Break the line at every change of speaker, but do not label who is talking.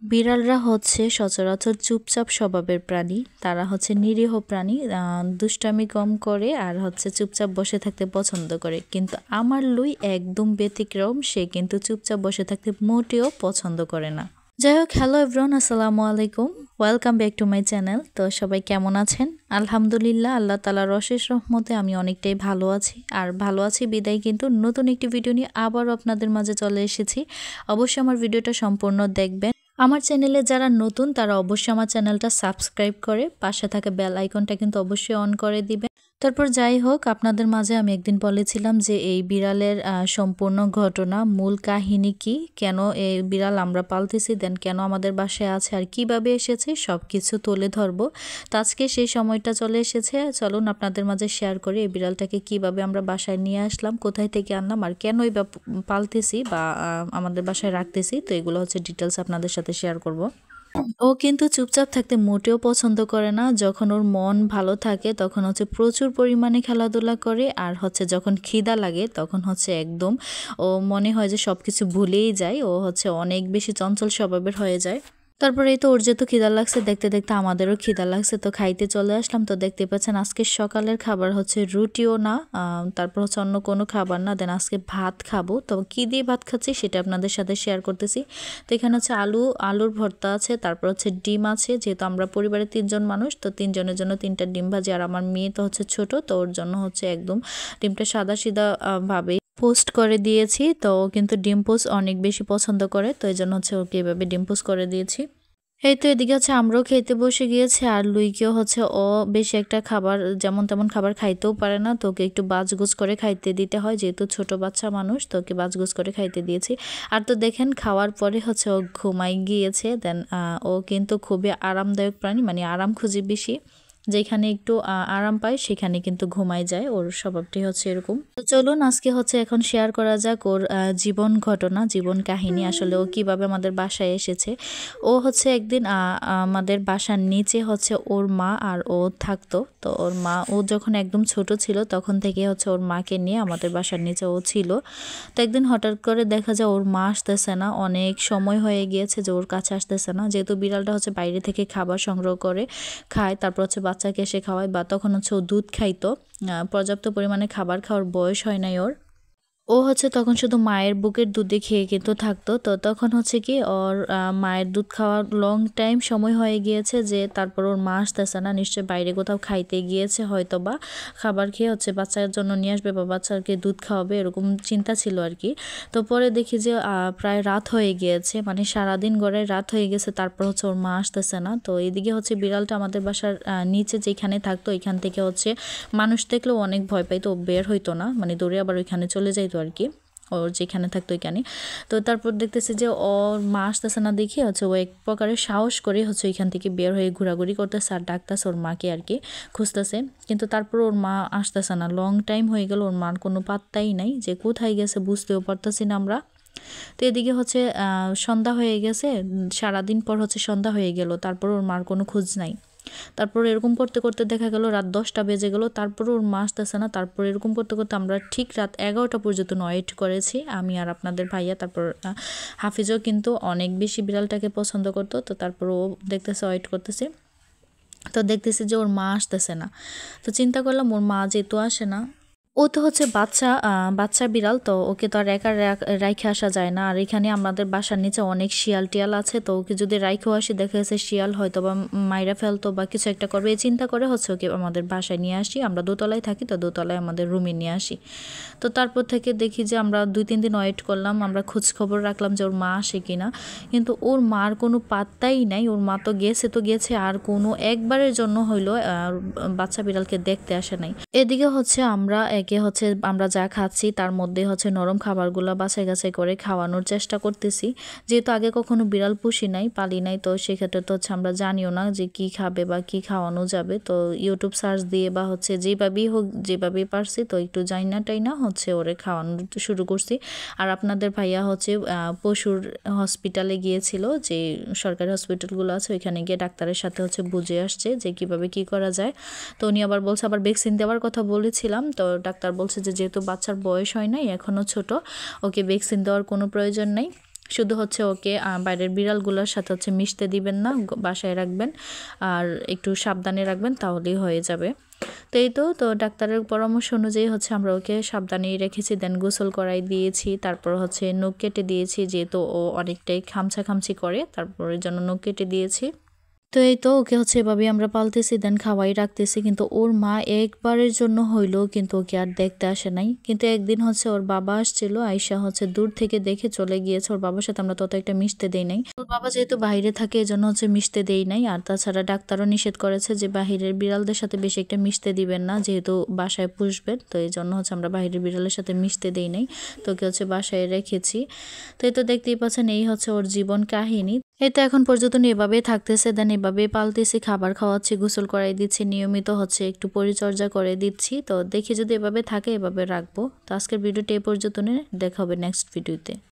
বিড়ালরা হচ্ছে সচরাচর চুপচাপ স্বভাবের প্রাণী। তারা হচ্ছে নিরীহ প্রাণী, দুষ্টামি কম করে আর হচ্ছে চুপচাপ বসে থাকতে পছন্দ করে। কিন্তু আমার লুই একদম ব্যতিক্রম, সে কিন্তু চুপচাপ বসে থাকতে মোটেও পছন্দ করে না। যাই হোক, হ্যালো এভরিওয়ান, আসসালামু আলাইকুম, welcome back to my channel. তো সবাই কেমন আছেন? আলহামদুলিল্লাহ, আল্লাহ তাআলার অশেষ রহমতে আমি অনেকটাই ভালো আছি। আর ভালো আছি বিদায় কিন্তু নতুন একটি ভিডিও নিয়ে আবারও আপনাদের মাঝে চলে এসেছি। অবশ্যই আমার ভিডিওটা সম্পূর্ণ দেখবেন। আমার চ্যানেলে যারা নতুন তারা অবশ্যই আমার চ্যানেলটা সাবস্ক্রাইব করে পাশে থাকা বেল আইকনটা কিন্তু অবশ্যই অন করে দিবেন। তারপর যাই হোক, আপনাদের মাঝে আমি একদিন বলেছিলাম যে এই বিড়ালের সম্পূর্ণ ঘটনা, মূল কাহিনী কি, কেন এই বিড়াল আমরা পালতেছি, দেন কেন আমাদের বাসায় আছে আর কিভাবে এসেছে সব কিছু তুলে ধরবো। তো আজকে সেই সময়টা চলে এসেছে, চলুন আপনাদের মাঝে শেয়ার করি এই বিড়ালটাকে কিভাবে আমরা বাসায় নিয়ে আসলাম, কোথায় থেকে আনলাম আর কেনই বা পালতেছি বা আমাদের বাসায় রাখতেছি। তো এগুলো হচ্ছে ডিটেলস আপনাদের সাথে শেয়ার করব। ও কিন্তু চুপচাপ থাকতে মোটেও পছন্দ করে না। যখন ওর মন ভালো থাকে তখন হচ্ছে প্রচুর পরিমাণে খেলাধুলা করে, আর হচ্ছে যখন খিদা লাগে তখন হচ্ছে একদম ও মনে হয় যে সব কিছু ভুলেই যায়। ও হচ্ছে অনেক বেশি চঞ্চল স্বভাবের হয়ে যায়। তারপরে এই তো ওর যেহেতু খিদা লাগছে, দেখতে দেখতে আমাদেরও খিদা লাগছে, তো খাইতে চলে আসলাম। তো দেখতে পাচ্ছেন আজকে সকালের খাবার হচ্ছে রুটিও না, তারপর হচ্ছে অন্য কোনো খাবার না, দেন আজকে ভাত খাবো। তো কী দিয়ে ভাত খাচ্ছি সেটা আপনাদের সাথে শেয়ার করতেছি। তো এখানে হচ্ছে আলুর ভর্তা আছে, তারপর হচ্ছে ডিম আছে। যেহেতু আমরা পরিবারে 3 জন মানুষ, তো 3 জনের জন্য 3টা ডিম ভাজি। আর আমার মেয়ে তো হচ্ছে ছোট, তো ওর জন্য হচ্ছে একদম ডিমটা সাদা সিধা ভাবে পোস্ট করে দিয়েছি। তো ও কিন্তু ডিম পোস্ট অনেক বেশি পছন্দ করে, তো এই জন্য হচ্ছে ওকে এভাবে ডিম পোস্ট করে দিয়েছি। এই তো এদিকে হচ্ছে আমরাও খেতে বসে গিয়েছে, আর লুইকেও হচ্ছে ও বেশি একটা খাবার যেমন তেমন খাবার খাইতেও পারে না, তো ওকে একটু বাজগুজ করে খাইতে দিতে হয়, যেহেতু ছোট বাচ্চা মানুষ, তো ওকে বাজগুজ করে খাইতে দিয়েছি। আর তো দেখেন খাওয়ার পরে হচ্ছে ও ঘুমাই গিয়েছে। দেন ও কিন্তু খুবই আরামদায়ক প্রাণী, মানে আরাম খুঁজি বেশি, যেখানে একটু আরাম পায় সেখানে কিন্তু ঘুমাই যায়। ওর স্বভাবটি হচ্ছে এরকম। তো চলুন আজকে হচ্ছে এখন শেয়ার করা যাক ওর জীবন ঘটনা, জীবন কাহিনী, আসলে ও কিভাবে আমাদের বাসায় এসেছে। ও হচ্ছে একদিন আমাদের বাসার নিচে হচ্ছে ওর মা আর ও থাকতো। তো ওর মা, ও যখন একদম ছোট ছিল তখন থেকে হচ্ছে ওর মাকে নিয়ে আমাদের বাসার নিচে ও ছিল। তো একদিন হঠাৎ করে দেখা যায় ওর মা আসতেছে না, অনেক সময় হয়ে গিয়েছে যে ওর কাছে আসতেছে না। যেহেতু বিড়ালটা হচ্ছে বাইরে থেকে খাবার সংগ্রহ করে খায়, তারপর হচ্ছে বাচ্চাকে এসে খাওয়ায়, বা তখন হচ্ছে ও দুধ খাইতো, পর্যাপ্ত পরিমাণে খাবার খাওয়ার বয়স হয় নাই ওর। ও হচ্ছে তখন শুধু মায়ের বুকের দুধে খেয়ে কিন্তু থাকতো। তো তখন হচ্ছে কি ওর মায়ের দুধ খাওয়ার লং টাইম সময় হয়ে গিয়েছে, যে তারপর ওর মা আসতেছে না, নিশ্চয়ই বাইরে কোথাও খাইতে গিয়েছে হয়তো, বা খাবার খেয়ে হচ্ছে বাচ্চার জন্য নিয়ে আসবে বা বাচ্চাকে দুধ খাওয়াবে, এরকম চিন্তা ছিল আর কি। তো পরে দেখি যে প্রায় রাত হয়ে গিয়েছে, মানে সারাদিন গড়ে রাত হয়ে গেছে, তারপর হচ্ছে ওর মা আসতেছে না। তো এইদিকে হচ্ছে বিড়ালটা আমাদের বাসার নিচে যেখানে থাকতো ওইখান থেকে হচ্ছে মানুষ দেখলেও অনেক ভয় পাইতো, বের হইতো না, মানে দৌড়ে আবার ওইখানে চলে যাইতো আর কি, ওর যেখানে থাকতো ওইখানে। তো তারপর দেখতেছি যে ওর মা আসতেছে না দেখে হচ্ছে ও এক প্রকারের সাহস করে হচ্ছে ওইখান থেকে বের হয়ে ঘোরাঘুরি করতেছে আর ডাকতেছে ওর মাকে আর কি, খুঁজতেছে। কিন্তু তারপর ওর মা আসতেছে না, লং টাইম হয়ে গেল, ওর মার কোনো পাত্তাই নাই, যে কোথায় গেছে বুঝতেও পারতেছি না আমরা। তো এদিকে হচ্ছে সন্ধ্যা হয়ে গেছে, সারাদিন পর হচ্ছে সন্ধ্যা হয়ে গেল, তারপর ওর মার কোনো খোঁজ নাই। তারপর এরকম করতে করতে দেখা গেল রাত 10টা বেজে গেল, তারপর ওর মা আসতেছে না। তারপর এরকম করতে করতে আমরা ঠিক রাত 11টা পর্যন্ত ওয়েট করেছি, আমি আর আপনাদের ভাইয়া। তারপর হাফিজও কিন্তু অনেক বেশি বিড়ালটাকে পছন্দ করতো, তো তারপর ও দেখতেছে, ওয়েট করতেছে। তো দেখতেছি যে ওর মা আসতেছে না। তো চিন্তা করলাম ওর মা যেহেতু আসে না, ও তো হচ্ছে বাচ্চা বিড়াল, তো ওকে তো আর একা রাইখে আসা যায় না। আর এখানে আমাদের বাসার নিচে অনেক শিয়াল টিয়াল আছে, তো ওকে যদি রাইখেও আসি দেখা যাচ্ছে শিয়াল হয়তো বা মাইরা ফেলতো বা কিছু একটা করবে, এই চিন্তা করে হচ্ছে ওকে আমাদের বাসায় নিয়ে আসি। আমরা দোতলায় থাকি, তো দোতলায় আমাদের রুমে নিয়ে আসি। তো তারপর থেকে দেখি যে আমরা 2-3 দিন ওয়েট করলাম, আমরা খোঁজ খবর রাখলাম যে ওর মা আসে কিনা, কিন্তু ওর মার কোনো পাত্তাই নাই। ওর মা তো গেছে, আর কোনো একবারের জন্য হইলো বাচ্চা বিড়ালকে দেখতে আসে নাই। এদিকে হচ্ছে আমরা যা খাচ্ছি তার মধ্যে হচ্ছে নরম খাবারগুলো বাছাই গাছাই করে খাওয়ানোর চেষ্টা করতেছি। যেহেতু আগে কখনো বিড়াল পুষি নাই, পালি নাই, তো সেক্ষেত্রে তো হচ্ছে আমরা জানিও না যে কি খাবে বা কি খাওয়ানো যাবে। তো ইউটিউব সার্চ দিয়ে বা হচ্ছে যেভাবেই হোক, যেভাবেই পারছি, তো একটু টাই না হচ্ছে ওরে খাওয়ানো শুরু করছি। আর আপনাদের ভাইয়া হচ্ছে পশুর হসপিটালে গিয়েছিল, যে সরকারি হসপিটালগুলো আছে ওইখানে গিয়ে ডাক্তারের সাথে হচ্ছে বুঝে আসছে যে কিভাবে কি করা যায়। তো উনি আবার বলছে, আবার ভ্যাকসিন দেওয়ার কথা বলেছিলাম, তো ডাক্তার বলছে যে যেহেতু বাচ্চার বয়স হয় নাই, এখনও ছোট, ওকে ভ্যাকসিন দেওয়ার কোনো প্রয়োজন নেই। শুধু হচ্ছে ওকে বাইরের বিড়ালগুলোর সাথে হচ্ছে মিশতে দিবেন না, বাসায় রাখবেন আর একটু সাবধানে রাখবেন, তাহলেই হয়ে যাবে। তো এই তো ডাক্তারের পরামর্শ অনুযায়ী হচ্ছে আমরা ওকে সাবধানেই রেখেছি, দেন গোসল করাই দিয়েছি, তারপর হচ্ছে নখ কেটে দিয়েছি, যেহেতু ও অনেকটাই খামচি করে, তারপরের জন্য নখ কেটে দিয়েছি। তো এই তো ওকে হচ্ছে এভাবেই আমরা পালতেছি, দেন খাওয়াই রাখতেছি। কিন্তু ওর মা একবারের জন্য হইলেও কিন্তু ওকে আর দেখতে আসে নাই। কিন্তু একদিন হচ্ছে ওর বাবা আসছিল, আয়শা হচ্ছে দূর থেকে দেখে চলে গিয়েছে। ওর বাবার সাথে আমরা তত একটা মিশতে দেই নাই। ওর বাবা যেহেতু বাইরে থাকে এজন্য হচ্ছে মিশতে দেই নাই। আর তাছাড়া ডাক্তারও নিষেধ করেছে যে বাহিরের বিড়ালদের সাথে বেশি একটা মিশতে দিবেন না, যেহেতু বাসায় পুষবেন। তো এই জন্য হচ্ছে আমরা বাহিরের বিড়ালের সাথে মিশতে দেই নাই, তো ওকে হচ্ছে বাসায় রেখেছি। তো এই তো দেখতেই পাচ্ছেন, এই হচ্ছে ওর জীবন কাহিনী। এই তো এখন পর্যন্ত এভাবেই থাকতেছে, দেন এভাবেই পালতেছি, খাবার খাওয়াচ্ছি, গোসল করাই দিচ্ছি, নিয়মিত হচ্ছে একটু পরিচর্যা করে দিচ্ছি। তো দেখি যদি এভাবে থাকে এভাবে রাখবো। তো আজকের ভিডিওটা এই পর্যন্ত, দেখা হবে নেক্সট ভিডিওতে।